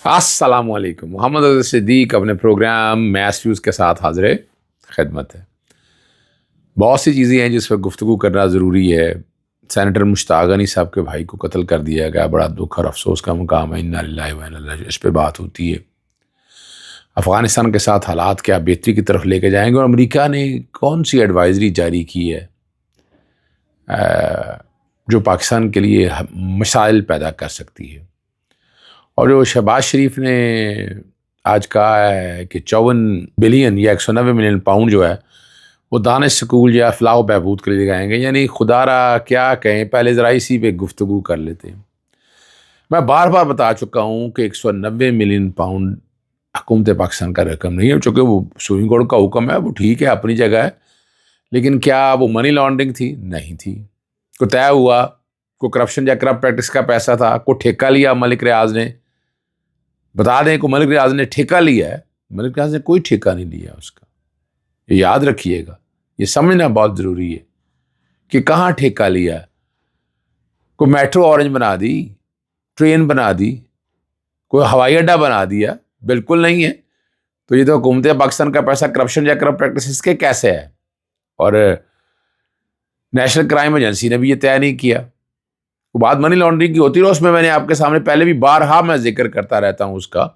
السلام علیکم. محمد عزیز صدیق اپنے پروگرام میس ویوز کے ساتھ حاضر خدمت ہے. بہت سی چیزیں ہیں جس پہ گفتگو کرنا ضروری ہے. سینیٹر مشتاق غنی صاحب کے بھائی کو قتل کر دیا گیا، بڑا دکھ اور افسوس کا مقام ہے. انا للہ و انا الیہ راجعون. اس پہ بات ہوتی ہے. افغانستان کے ساتھ حالات کیا بہتری کی طرف لے کے جائیں گے، اور امریکہ نے کون سی ایڈوائزری جاری کی ہے جو پاکستان کے لیے مسائل پیدا کر سکتی ہے. اور جو شہباز شریف نے آج کہا ہے کہ 54 بلین یا 190 ملین پاؤنڈ جو ہے وہ دانش سکول یا فلاح و بہبود کے لیے لگائیں گے، یعنی خدا را کیا کہیں، پہلے ذرا اسی پہ گفتگو کر لیتے ہیں. میں بار بار بتا چکا ہوں کہ 190 ملین پاؤنڈ حکومت پاکستان کا رقم نہیں ہے، چونکہ وہ سپریم کورٹ کا حکم ہے، وہ ٹھیک ہے اپنی جگہ ہے، لیکن کیا وہ منی لانڈرنگ تھی؟ نہیں تھی. کوئی طے ہوا، کوئی کرپشن یا کرپٹ پریکٹس کا پیسہ تھا، کوئی ٹھیکہ لیا ملک ریاض نے؟ بتا دیں کو ملک ریاض نے ٹھیکہ لیا ہے؟ ملک ریاض نے کوئی ٹھیکہ نہیں لیا اس کا. یہ یاد رکھیے گا، یہ سمجھنا بہت ضروری ہے کہ کہاں ٹھیکہ لیا ہے. کوئی میٹرو اورنج بنا دی، ٹرین بنا دی، کوئی ہوائی اڈہ بنا دیا؟ بالکل نہیں ہے. تو یہ تو حکومت پاکستان کا پیسہ کرپشن یا کرپٹ پریکٹس کے کیسے ہے؟ اور نیشنل کرائم ایجنسی نے بھی یہ طے نہیں کیا. وہ بات منی لانڈرنگ کی ہوتی ہے، اس میں میں نے آپ کے سامنے پہلے بھی بارہا میں ذکر کرتا رہتا ہوں اس کا،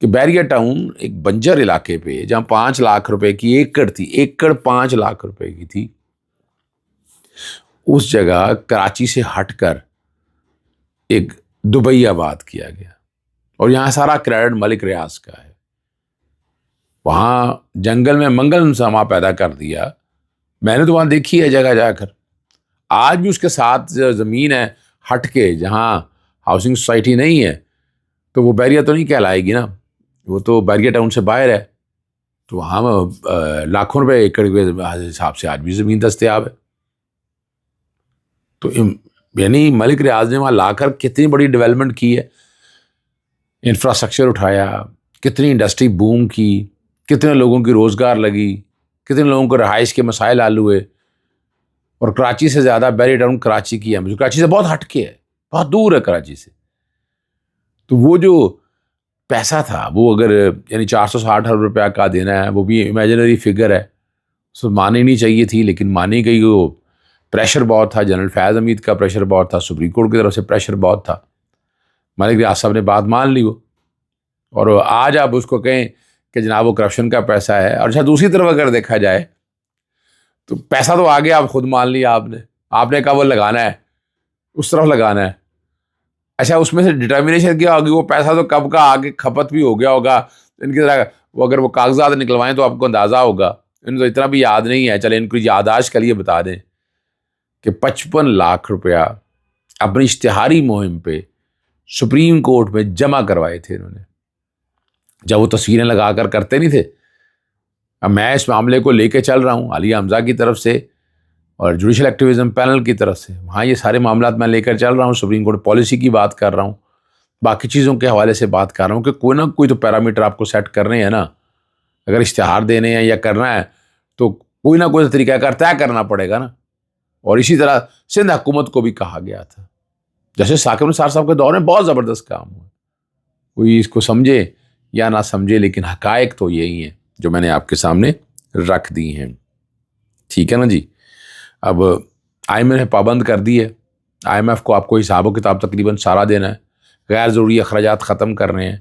کہ بیریا ٹاؤن ایک بنجر علاقے پہ جہاں 5 لاکھ روپے کی ایکڑ تھی، ایکڑ 5 لاکھ روپے کی تھی، اس جگہ کراچی سے ہٹ کر ایک دبئی آباد کیا گیا، اور یہاں سارا کریڈٹ ملک ریاض کا ہے. وہاں جنگل میں منگل سما پیدا کر دیا. میں نے تو وہاں دیکھی ہے جگہ جا کر. آج بھی اس کے ساتھ زمین ہے ہٹ کے جہاں ہاؤسنگ سوسائٹی نہیں ہے، تو وہ بیریا تو نہیں کہلائے گی نا، وہ تو بیریا ٹاؤن سے باہر ہے. تو وہاں لاکھوں روپے ایکڑ کے حساب سے آج بھی زمین دستیاب ہے. تو یعنی ملک ریاض نے وہاں لا کر کتنی بڑی ڈیولپمنٹ کی ہے، انفراسٹرکچر اٹھایا، کتنی انڈسٹری بوم کی، کتنے لوگوں کی روزگار لگی، کتنے لوگوں کو رہائش کے مسائل حل ہوئے. اور کراچی سے زیادہ بیریا ٹاؤن کراچی کی ہے، مجھے کراچی سے بہت ہٹ کے ہے، بہت دور ہے کراچی سے. تو وہ جو پیسہ تھا وہ اگر یعنی 460 ارب روپیہ کا دینا ہے، وہ بھی امیجنری فگر ہے، سو مانی نہیں چاہیے تھی لیکن مانی گئی. وہ پریشر بہت تھا، جنرل فیاض حمید کا پریشر بہت تھا، سپریم کورٹ کی طرف سے پریشر بہت تھا. ملک ریاض صاحب نے بات مان لی وہ. اور آج آپ اس کو کہیں کہ جناب وہ کرپشن کا پیسہ ہے. اور اچھا دوسری طرف اگر دیکھا جائے تو پیسہ تو آگے آپ خود مان لیا، آپ نے کہا وہ لگانا ہے، اس طرف لگانا ہے. اچھا اس میں سے ڈٹرمنیشن کیا ہوگی، وہ پیسہ تو کب کا آگے کھپت بھی ہو گیا ہوگا. ان کی طرح وہ اگر وہ کاغذات نکلوائیں تو آپ کو اندازہ ہوگا. ان کو اتنا بھی یاد نہیں ہے، چلے ان کو یادداشت کے لیے بتا دیں کہ 55 لاکھ روپیہ اپنی اشتہاری مہم پہ سپریم کورٹ میں جمع کروائے تھے انہوں نے، جب وہ تصویریں لگا کر کرتے نہیں تھے. اب میں اس معاملے کو لے کے چل رہا ہوں عالیہ حمزہ کی طرف سے اور جوڈیشل ایکٹیویزم پینل کی طرف سے. وہاں یہ سارے معاملات میں لے کر چل رہا ہوں، سپریم کورٹ پالیسی کی بات کر رہا ہوں، باقی چیزوں کے حوالے سے بات کر رہا ہوں کہ کوئی نہ کوئی تو پیرامیٹر آپ کو سیٹ کرنے ہیں نا. اگر اشتہار دینے ہیں یا کرنا ہے تو کوئی نہ کوئی طریقہ کار طے کرنا پڑے گا نا. اور اسی طرح سندھ حکومت کو بھی کہا گیا تھا، جیسے ثاقب نثار صاحب کے دور میں بہت زبردست کام ہوا. کوئی اس کو سمجھے یا نہ سمجھے، لیکن حقائق تو یہی ہیں جو میں نے آپ کے سامنے رکھ دی ہیں. ٹھیک ہے نا جی. اب آئی ایم ایف نے پابند کر دی ہے، آئی ایم ایف کو آپ کو حساب و کتاب تقریباً سارا دینا ہے، غیر ضروری اخراجات ختم کرنے ہیں،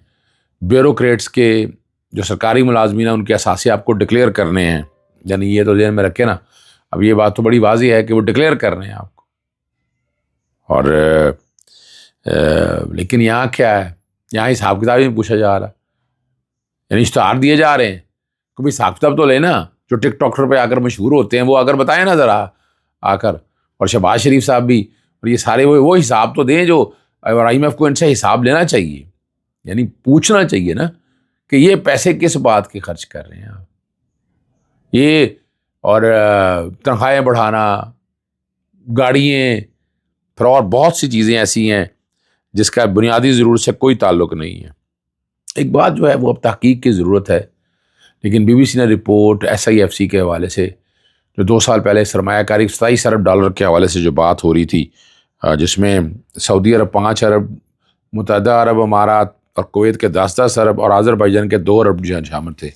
بیوروکریٹس کے جو سرکاری ملازمین ہیں ان کے اثاثے آپ کو ڈکلیئر کرنے ہیں. یعنی یہ تو ذہن میں رکھے نا. اب یہ بات تو بڑی واضح ہے کہ وہ ڈکلیئر کرنے ہیں آپ کو. اور لیکن یہاں کیا ہے، یہاں حساب کتاب ہی پوچھا جا رہا ہے. یعنی اشتہار دیے جا رہے ہیں، کبھی حساب کتاب تو لینا. جو ٹک ٹاکر پہ آ کر مشہور ہوتے ہیں وہ اگر بتائیں نا ذرا آ کر. اور شہباز شریف صاحب بھی، اور یہ سارے وہ حساب تو دیں جو، اور آئی ایم ایف کو ان سے حساب لینا چاہیے، یعنی پوچھنا چاہیے نا کہ یہ پیسے کس بات کے خرچ کر رہے ہیں آپ. یہ اور تنخواہیں بڑھانا، گاڑیاں، پھر اور بہت سی چیزیں ایسی ہیں جس کا بنیادی ضرورت سے کوئی تعلق نہیں ہے. ایک بات جو ہے وہ اب تحقیق کی ضرورت ہے، لیکن بی بی سی نے report S I F C کے حوالے سے جو 2 سال پہلے سرمایہ کاری 27 ارب ڈالر کے حوالے سے جو بات ہو رہی تھی، جس میں سعودی عرب 5 ارب، متحدہ عرب امارات اور کویت کے 10 ارب اور آذربائیجان کے 2 ارب شامل تھے.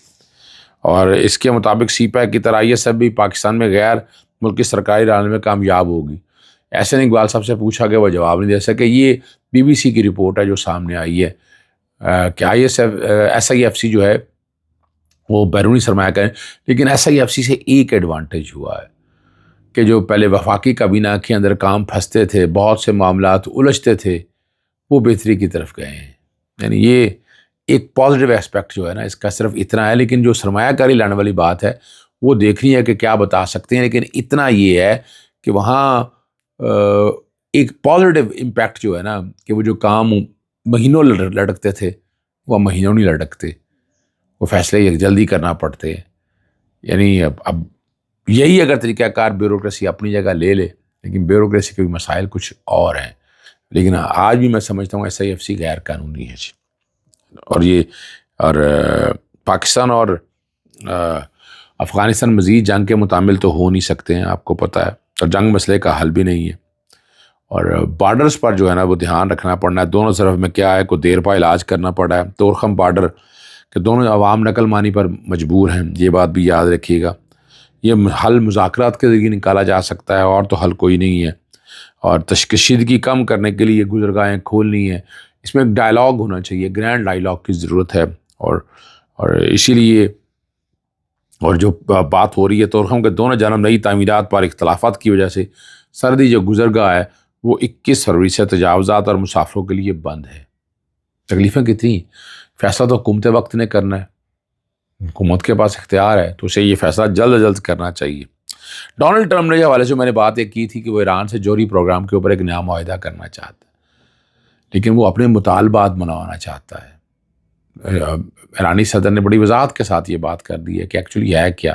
اور اس کے مطابق سی پیک کی طرح ISF بھی پاکستان میں غیر ملکی سرکاری ڈالنے میں کامیاب ہوگی. احسن اقبال صاحب سے پوچھا کہ وہ جواب نہیں دے سکے. یہ BBC کی رپورٹ ہے جو سامنے آئی ہے کہ SIFC جو ہے وہ بیرونی سرمایہ کاری، لیکن SIFC سے ایک ایڈوانٹیج ہوا ہے کہ جو پہلے وفاقی کابینہ کے اندر کام پھنستے تھے، بہت سے معاملات الجھتے تھے، وہ بہتری کی طرف گئے ہیں. یعنی یہ ایک پازیٹیو ایسپیکٹ جو ہے نا اس کا صرف اتنا ہے. لیکن جو سرمایہ کاری لانے والی بات ہے وہ دیکھنی ہے کہ کیا بتا سکتے ہیں. لیکن اتنا یہ ہے کہ وہاں ایک پازیٹیو امپیکٹ جو ہے نا کہ وہ جو کام مہینوں لڑکتے تھے وہ مہینوں نہیں لڑکتے، وہ فیصلے جلدی کرنا پڑتے ہیں. یعنی اب یہی اگر طریقہ کار بیوروکریسی اپنی جگہ لے لے، لیکن بیوروکریسی کے بھی مسائل کچھ اور ہیں. لیکن آج بھی میں سمجھتا ہوں SIFC غیر قانونی ہے جی. اور پاکستان اور افغانستان مزید جنگ کے متعامل تو ہو نہیں سکتے ہیں، آپ کو پتہ ہے، اور جنگ مسئلے کا حل بھی نہیں ہے. اور بارڈرز پر جو ہے نا وہ دھیان رکھنا پڑنا ہے. دونوں طرف میں کیا ہے، کوئی دیر پا علاج کرنا پڑا ہے. تورخم بارڈر کہ دونوں عوام نقل مانی پر مجبور ہیں، یہ بات بھی یاد رکھیے گا. یہ حل مذاکرات کے ذریعے نکالا جا سکتا ہے، اور تو حل کوئی نہیں ہے. اور کشیدگی کم کرنے کے لیے گزرگاہیں کھولنی ہے. اس میں ایک ڈائلاگ ہونا چاہیے، گرینڈ ڈائلاگ کی ضرورت ہے. اور اسی لیے اور جو بات ہو رہی ہے تورخم کے دونوں جانب نئی تعمیرات پر اختلافات کی وجہ سے سردی جو گزرگاہ ہے وہ 21 فروری سے تجاوزات اور مسافروں کے لیے بند ہے. تکلیفیں کتنی، فیصلہ تو حکومت وقت نے کرنا ہے، حکومت کے پاس اختیار ہے، تو اسے یہ فیصلہ جلد از جلد کرنا چاہیے. ڈونلڈ ٹرمپ نے حوالے سے میں نے بات ایک کی تھی کہ وہ ایران سے جوہری پروگرام کے اوپر ایک نیا معاہدہ کرنا چاہتا ہے، لیکن وہ اپنے مطالبات منوانا چاہتا ہے. ایرانی صدر نے بڑی وضاحت کے ساتھ یہ بات کر دی ہے کہ ایکچولی ہے کیا،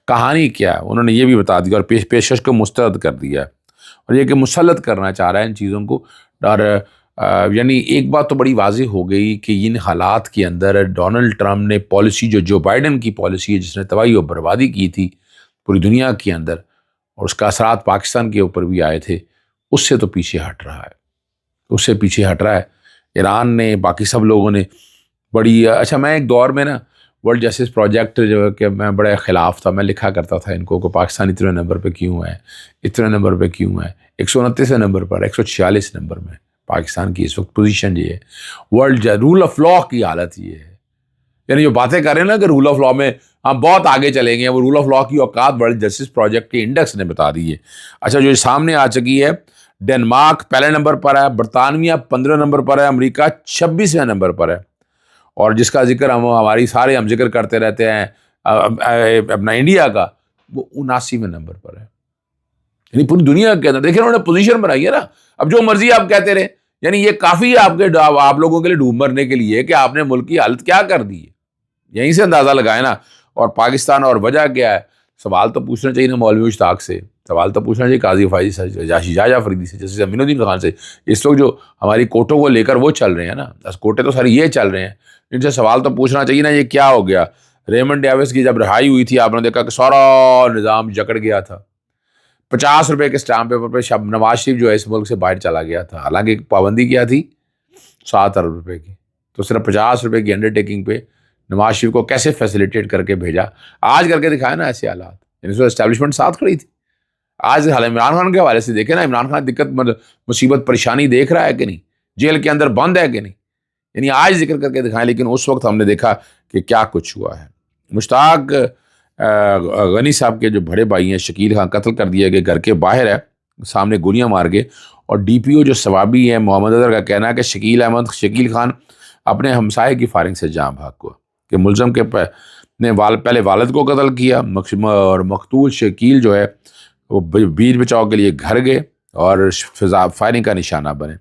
کہانی کیا ہے. انہوں نے یہ بھی بتا دیا اور پیشکش کو مسترد کر دیا ہے، اور یہ کہ مسلط کرنا چاہ رہا ہے ان چیزوں کو. اور یعنی ایک بات تو بڑی واضح ہو گئی کہ ان حالات کے اندر ڈونلڈ ٹرمپ نے پالیسی جو بائیڈن کی پالیسی ہے جس نے تباہی و بربادی کی تھی پوری دنیا کے اندر، اور اس کا اثرات پاکستان کے اوپر بھی آئے تھے، اس سے تو پیچھے ہٹ رہا ہے، اس سے پیچھے ہٹ رہا ہے. ایران نے، باقی سب لوگوں نے بڑی اچھا. میں ایک دور میں نا ورلڈ جسٹس پروجیکٹ جو ہے کہ میں بڑے خلاف تھا. میں لکھا کرتا تھا ان کو کہ پاکستان اتنے نمبر پہ کیوں ہے، اتنے نمبر پہ کیوں ہے. 129 نمبر پر، 146 نمبر میں پاکستان کی اس وقت پوزیشن یہ ہے. ورلڈ رول آف لاء کی حالت یہ ہے. یعنی جو باتیں کر رہے ہیں نا کہ رول آف لاء میں ہم بہت آگے چلیں گے، وہ رول آف لاء کی اوقات ورلڈ جسٹس پروجیکٹ کے انڈیکس نے بتا دی ہے. اچھا، جو سامنے آ چکی ہے، ڈنمارک پہلے نمبر پر ہے، برطانیہ 15 نمبر پر ہے، امریکہ 26ویں نمبر پر ہے، اور جس کا ذکر ہم ذکر کرتے رہتے ہیں اپنا انڈیا کا، وہ 79ویں نمبر پر ہے. یعنی پوری دنیا کے اندر دیکھیں انہوں نے پوزیشن بنائی ہے نا. اب جو مرضی آپ کہتے رہے، یعنی یہ کافی ہے آپ لوگوں کے لیے ڈوب مرنے کے لیے کہ آپ نے ملک کی حالت کیا کر دی ہے. یہیں سے اندازہ لگائے نا. اور پاکستان، اور وجہ کیا ہے، سوال تو پوچھنا چاہیے نا مولوی مشتاق سے، سوال تو پوچھنا چاہیے قاضی فائزی سے، جاجا فریدی سے، جیسے امین الدین خان سے. اس وقت جو ہماری کوٹوں کو لے کر وہ چل رہے ہیں نا، کوٹے تو سارے یہ چل رہے ہیں، ان سے سوال تو پوچھنا چاہیے نا یہ کیا ہو گیا. ریمنڈ ڈیوس کی جب رہائی ہوئی تھی آپ نے دیکھا کہ سارا نظام جکڑ گیا تھا. 50 روپے کے اسٹامپ پیپر پہ نواز شریف جو ہے اس ملک سے باہر چلا گیا تھا. حالانکہ پابندی کیا تھی 7 ارب روپے کی، تو صرف 50 روپے کی انڈر ٹیکنگ پہ نواز شریف کو کیسے فیسیلیٹیٹ کر کے بھیجا. آج کر کے دکھایا نا ایسے حالات، یعنی اسٹیبلشمنٹ ساتھ کھڑی تھی. آج حال عمران خان کے حوالے سے دیکھیں نا، عمران خان دقت مصیبت پریشانی دیکھ رہا ہے کہ نہیں، جیل کے اندر بند ہے کہ نہیں. یعنی آج ذکر کر کے دکھائیں، لیکن اس وقت ہم نے دیکھا کہ کیا کچھ ہوا ہے. مشتاق غنی صاحب کے جو بڑے بھائی ہیں شکیل خان قتل کر دیا گیا، گھر کے باہر ہے، سامنے گولیاں مار کے. اور DPO جو ثوابی ہے محمد اظہر کا کہنا ہے کہ شکیل خان اپنے ہمسائے کی فائرنگ سے جاں بھاگ ہوا، کہ ملزم کے نے پہلے والد کو قتل کیا، اور مقتول شکیل جو ہے وہ بیچ بچاؤ کے لیے گھر گئے اور فائرنگ کا نشانہ بنے.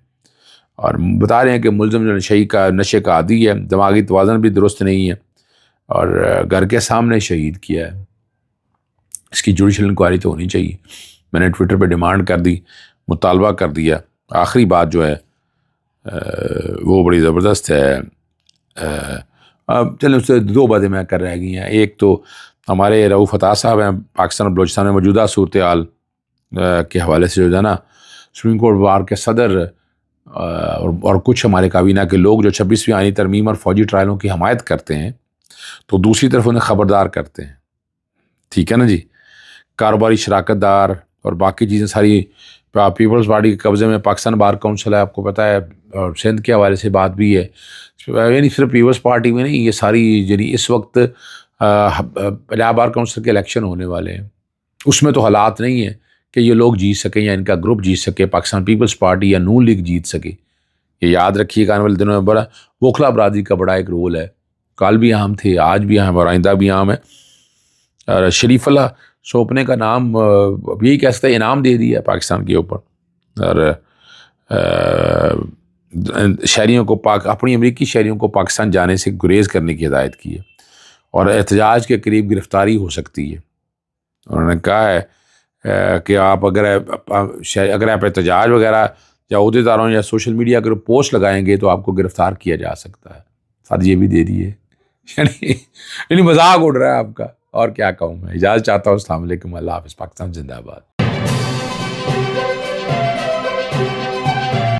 اور بتا رہے ہیں کہ ملزم جو نشے کا عادی ہے، دماغی توازن بھی درست نہیں ہے، اور گھر کے سامنے شہید کیا ہے. اس کی جوڈیشل انکوائری تو ہونی چاہیے. میں نے ٹویٹر پہ ڈیمانڈ کر دی، مطالبہ کر دیا. آخری بات جو ہے وہ بڑی زبردست ہے. چلیں اس سے 2 باتیں میں کر رہ گئی ہیں. ایک تو ہمارے رؤوف عطا صاحب ہیں، پاکستان اور بلوچستان میں موجودہ صورتحال کے حوالے سے جو ہے نا سپریم کورٹ بار کے صدر اور کچھ ہمارے کابینہ کے لوگ جو 26ویں آئینی ترمیم اور فوجی ٹرائلوں کی حمایت کرتے ہیں تو دوسری طرف انہیں خبردار کرتے ہیں. ٹھیک ہے نا جی. کاروباری شراکت دار اور باقی چیزیں ساری پیپلز پارٹی کے قبضے میں. پاکستان بار کونسل ہے، آپ کو پتہ ہے، اور سندھ کے حوالے سے بات بھی ہے. یعنی صرف پیپلز پارٹی میں نہیں، یہ ساری یعنی اس وقت پنجاب بار کونسل کے الیکشن ہونے والے ہیں، اس میں تو حالات نہیں ہیں کہ یہ لوگ جیت سکیں یا ان کا گروپ جیت سکے، پاکستان پیپلز پارٹی یا نون لیگ جیت سکے. یہ یاد رکھیے گا آنے والے دنوں میں بڑا وکلا برادری کا بڑا ایک رول ہے. کل بھی اہم تھے، آج بھی اہم اور آئندہ بھی اہم ہے. اور شریف اللہ سوپنے کا نام یہی کہہ سکتے انعام دے دیا پاکستان کے اوپر، اور شہریوں کو اپنی امریکی شہریوں کو پاکستان جانے سے گریز کرنے کی ہدایت کی ہے، اور احتجاج کے قریب گرفتاری ہو سکتی ہے. انہوں نے کہا ہے کہ آپ اگر آپ احتجاج وغیرہ یا عہدیداروں یا سوشل میڈیا کے پوسٹ لگائیں گے تو آپ کو گرفتار کیا جا سکتا ہے. ساتھ یہ بھی دے دیے. یعنی مذاق اڑ رہا ہے آپ کا. اور کیا کہوں میں. اجازت چاہتا ہوں. السلام علیکم. اللہ حافظ. پاکستان زندہ باد.